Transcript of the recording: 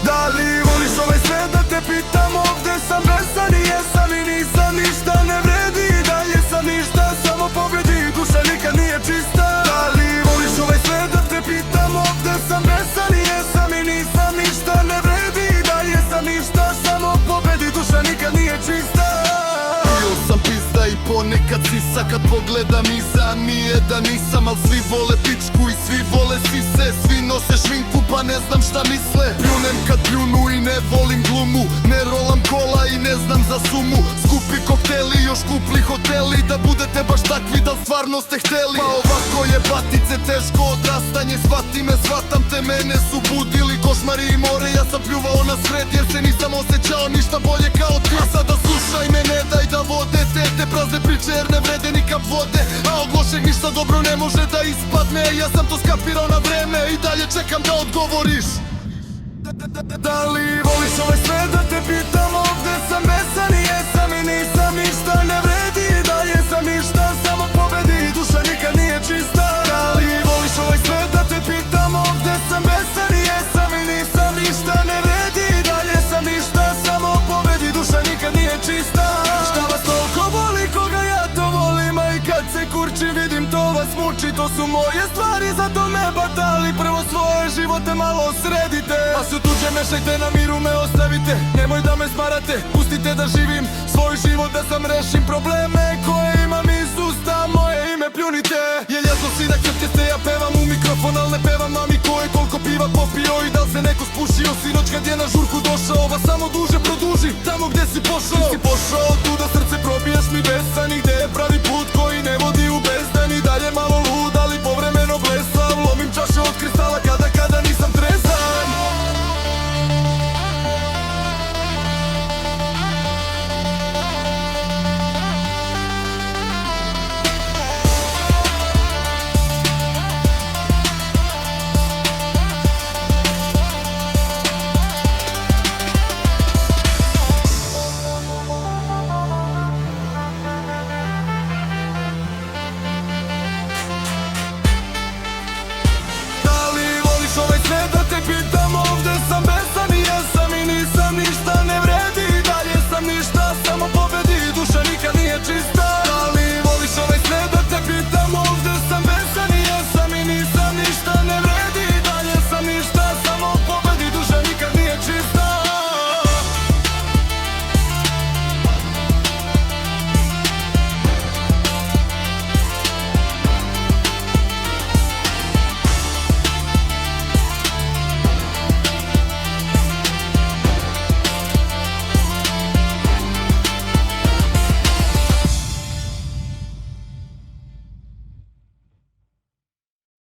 Da li voliš ovaj svet, da te pitam? Ovde sam besan i jesam i nisam ništa, ne vredi i dalje sam ništa, samo pobedi, duša nikad nije čista. Da li voliš ovaj svet, da te pitam? Ovde sam besan i jesam i nisam ništa, ne vredi i dalje sam ništa, samo pobedi, duša nikad nije čista. Bio sam pizda i ponekad sisa kad pogledam iza, nije da nisam, al svi vole pičku i svi vole sise. Svi nose šminku pa ne znam šta misle. Pljunem kad pljunu i ne volim glumu, ne rolam kola i ne znam za sumu. Skupi kokteli, još kupli hoteli, da budete baš takvi da stvarno ste hteli. Pa ovako je batice, teško odrastanje, shvati me, shvatam te, mene su budili košmari i more. Ja sam pljuvao na sred jer se nisam osjećao ništa bolje kao ti. A sada slušaj me, ne daj da vode te prazne priče jer ne vrede ni kap vode. A od lošeg ništa dobro ne može da ispadne, ja sam to skapirao na vreme i dalje čekam da odgovoriš. Da li voliš ovaj svet, da te pitam? Ovde sam besan i jesam i nisam ništa, ne vredi i dalje sam ništa, samo pobedi, duša nikad nije čista. Da li voliš ovaj svet, da te pitam? Ovde sam besan i jesam i nisam ništa, ne vredi i dalje sam ništa, samo pobedi, duša nikad nije čista. Šta vas toliko boli, koga ja to volim, a i kad se kurči vidim to vas muči. To su moje stvari, zato me batali, prvo svoje živote malo sredite. A su tuđe mešajte, na miru me ostavite, nemoj da me smarate, pustite da živim svoj život, da sam rešim probleme koje imam iz usta, moje ime pljunite. Je jasno svi da krpćete, ja pevam u mikrofon, al ne pevam mami ko je koliko piva popio i da li se neko spušio sinoć kad je na žurku došao. Ova samo duže produži, tamo gde si pošao.